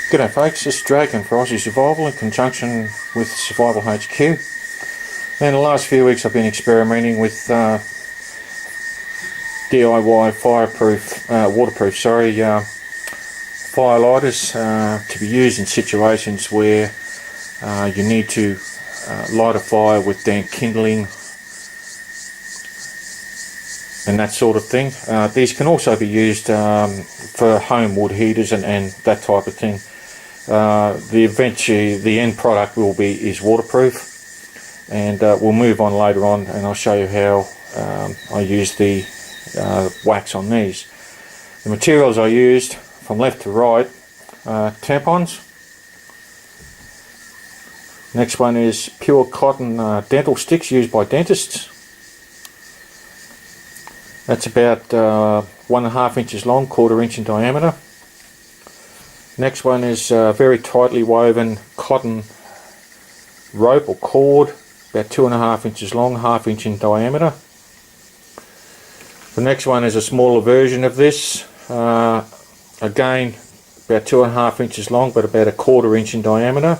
G'day folks, this is Dragon for Aussie Survival in conjunction with Survival HQ. And the last few weeks I've been experimenting with DIY waterproof fire lighters to be used in situations where you need to light a fire with damp kindling and that sort of thing. These can also be used for home wood heaters and that type of thing. The end product is waterproof, and we'll move on later on and I'll show you how I use the wax on these. The materials I used from left to right are tampons. Next one is pure cotton dental sticks used by dentists. That's about 1.5 inches long, 1/4 inch in diameter. Next one is very tightly woven cotton rope or cord, about 2.5 inches long, 1/2 inch in diameter. The next one is a smaller version of this, again about 2.5 inches long but about 1/4 inch in diameter.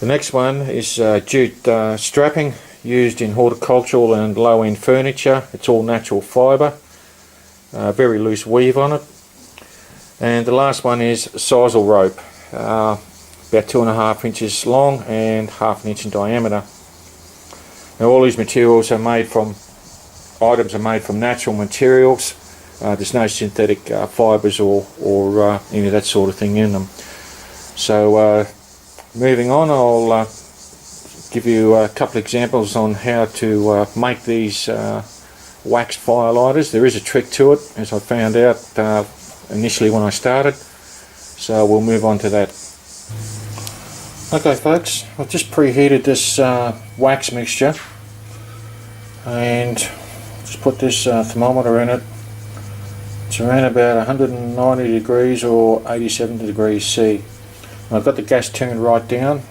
The next one is jute strapping used in horticultural and low-end furniture. It's all natural fibre, very loose weave on it. And the last one is sisal rope, about 2.5 inches long and 1/2 inch in diameter. Now all these materials are made from natural materials. There's no synthetic fibres or any of that sort of thing in them. So moving on, I'll give you a couple of examples on how to make these waxed fire lighters. There is a trick to it, as I found out initially when I started, so we'll move on to that. Okay folks, I've just preheated this wax mixture and just put this thermometer in it. It's around about 190 degrees or 87 degrees C. I've got the gas turned right down.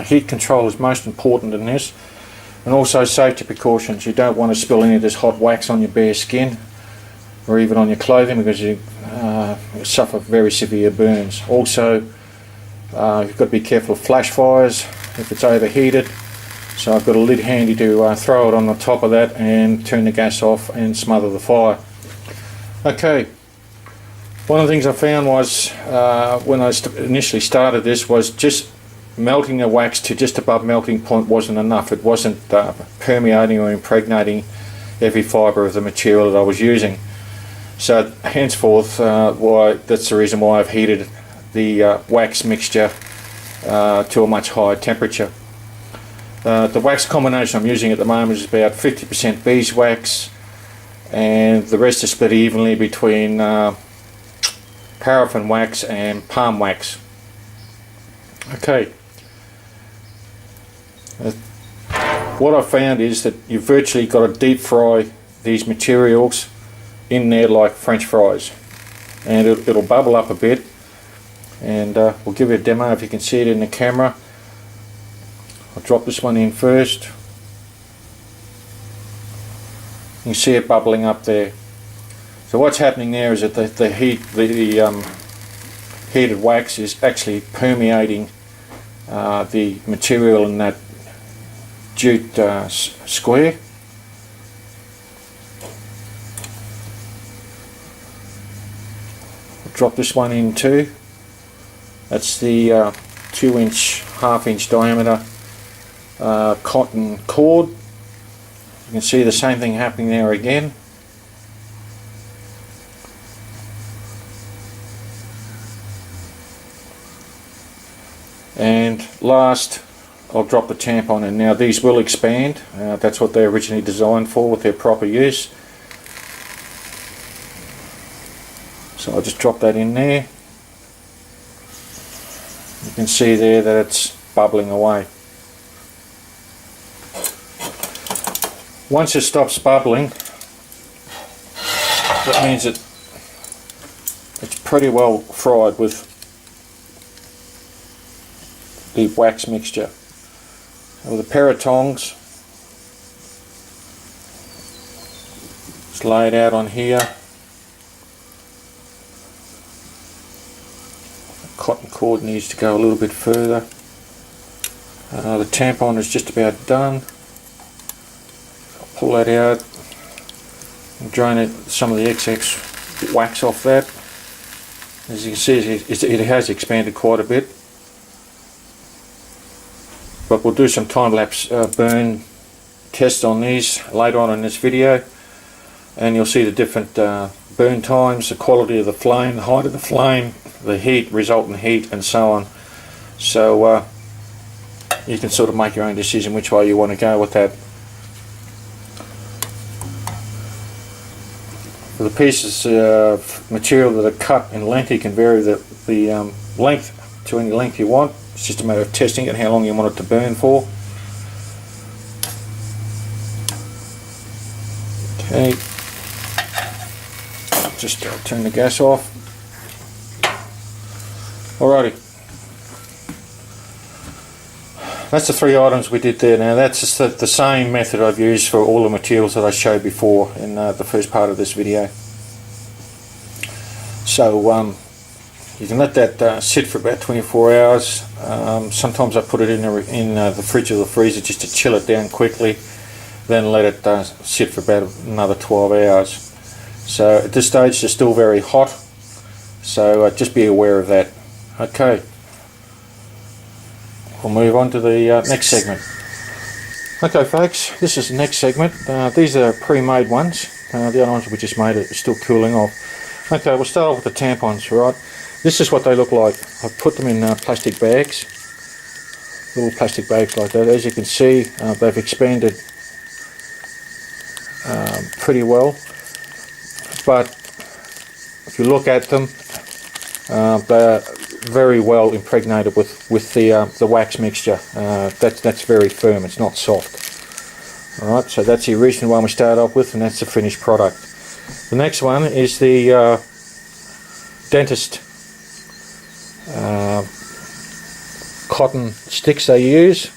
Heat control is most important in this, and also safety precautions. You don't want to spill any of this hot wax on your bare skin or even on your clothing, because you suffer very severe burns. Also, you've got to be careful of flash fires if it's overheated. So I've got a lid handy to throw it on the top of that and turn the gas off and smother the fire. Okay, one of the things I found was when I initially started this was just melting the wax to just above melting point wasn't enough. It wasn't permeating or impregnating every fibre of the material that I was using. So henceforth, that's the reason why I've heated the wax mixture to a much higher temperature. The wax combination I'm using at the moment is about 50% beeswax, and the rest is split evenly between paraffin wax and palm wax. Okay. What I've found is that you've virtually got to deep fry these materials in there like French fries, and it'll bubble up a bit, and we'll give you a demo if you can see it in the camera. I'll drop this one in first. You can see it bubbling up there. So what's happening there is that the heated wax is actually permeating the material in that jute square. Drop this one in too. That's the 2-inch, 1/2 inch diameter cotton cord. You can see the same thing happening there again. And last, I'll drop the tampon in. Now these will expand. That's what they're originally designed for with their proper use. So I'll just drop that in there. You can see there that it's bubbling away. Once it stops bubbling, that means that it's pretty well fried with the wax mixture. With a pair of tongs, just lay it out on here. cord needs to go a little bit further. The tampon is just about done. I'll pull that out and drain it, some of the excess wax off that. As you can see, it has expanded quite a bit. But we'll do some time-lapse burn tests on these later on in this video, and you'll see the different burn times, the quality of the flame, the height of the flame, the heat, resultant heat, and so on. So you can sort of make your own decision which way you want to go with that. For the pieces of material that are cut in length, you can vary the length to any length you want. It's just a matter of testing it, how long you want it to burn for. Okay, just turn the gas off. Alrighty, that's the 3 items we did there. Now that's just the same method I've used for all the materials that I showed before in the first part of this video. So you can let that sit for about 24 hours. Sometimes I put it in the fridge or the freezer just to chill it down quickly, then let it sit for about another 12 hours. So at this stage they're still very hot, so just be aware of that. Okay, we'll move on to the next segment. Okay folks, this is the next segment. These are pre-made ones. The other ones we just made are still cooling off. Okay, we'll start off with the tampons, right? This is what they look like. I've put them in plastic bags, little plastic bags like that. As you can see, they've expanded pretty well, but if you look at them, they're very well impregnated with the wax mixture. That's very firm, it's not soft. Alright, so that's the original one we started off with, and that's the finished product. The next one is the dentist cotton sticks they use.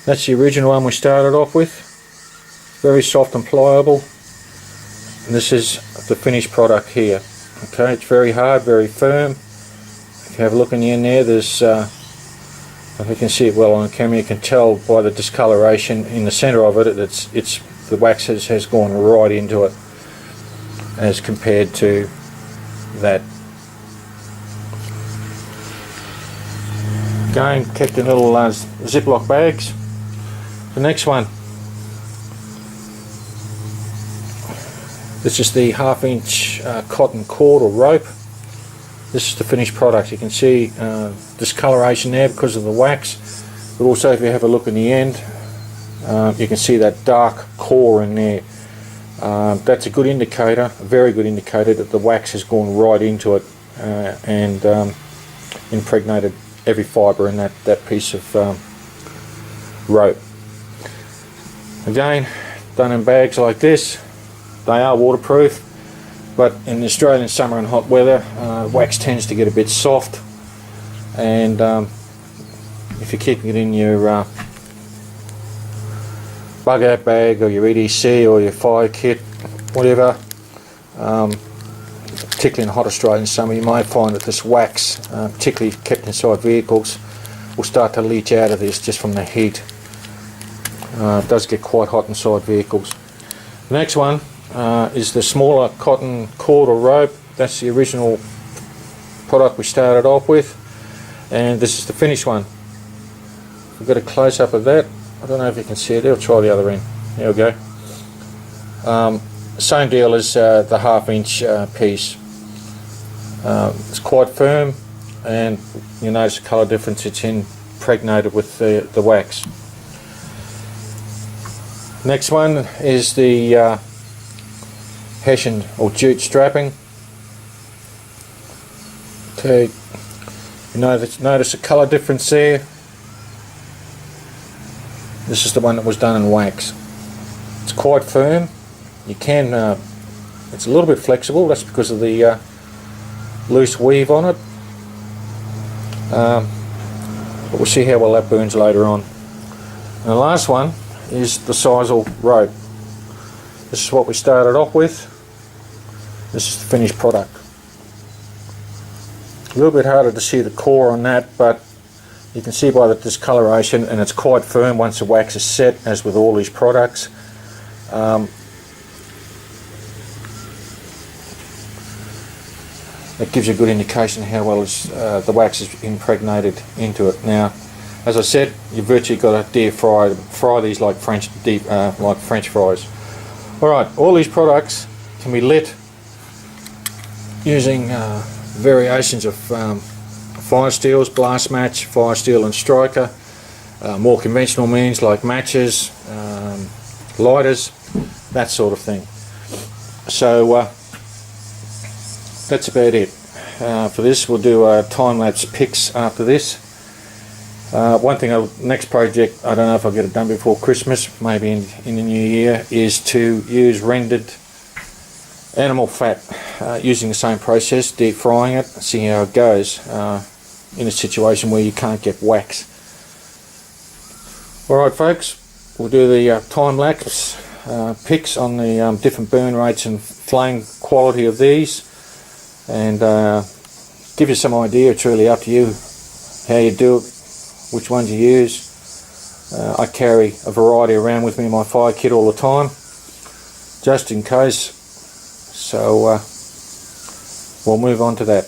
That's the original one we started off with. Very soft and pliable. And this is the finished product here. Okay, it's very hard, very firm. If you have a look in the end there, there's if you can see it well on camera, you can tell by the discoloration in the center of it. It's the wax has gone right into it, as compared to that. Again, kept in little Ziploc bags. The next one, this is the 1/2 inch cotton cord or rope. This is the finished product. You can see discoloration there because of the wax, but also if you have a look in the end, you can see that dark core in there. That's a good indicator, a very good indicator that the wax has gone right into it and impregnated every fibre in that piece of rope. Again, done in bags like this. They are waterproof, but in the Australian summer and hot weather, wax tends to get a bit soft, and if you're keeping it in your bug out bag or your EDC or your fire kit, whatever, particularly in hot Australian summer, you may find that this wax, particularly kept inside vehicles, will start to leach out of this just from the heat. It does get quite hot inside vehicles. The next one is the smaller cotton cord or rope. That's the original product we started off with, and this is the finished one. We've got a close-up of that. I don't know if you can see it. I'll try the other end. There we go. Same deal as the 1/2 inch piece. It's quite firm, and you notice the colour difference. It's impregnated with the wax. Next one is the Hessian or jute strapping. Okay, you notice the colour difference there. This is the one that was done in wax. It's quite firm. You can, it's a little bit flexible. That's because of the loose weave on it. But we'll see how well that burns later on. And the last one is the sisal rope. This is what we started off with. This is the finished product. A little bit harder to see the core on that, but you can see by the discoloration, and it's quite firm once the wax is set, as with all these products. It gives you a good indication how well the wax is impregnated into it. Now, as I said, you've virtually got to fry these like French fries. Alright, all these products can be lit using variations of fire steels, blast match, fire steel and striker, more conventional means like matches, lighters, that sort of thing. So that's about it for this. We'll do time-lapse pics after this. One thing, next project, I don't know if I'll get it done before Christmas, maybe in the new year, is to use rendered animal fat using the same process, deep frying it, see how it goes in a situation where you can't get wax. Alright folks, we'll do the time-lapse pics on the different burn rates and flame quality of these, and give you some idea. It's really up to you how you do it, which ones you use. I carry a variety around with me in my fire kit all the time, just in case. So we'll move on to that.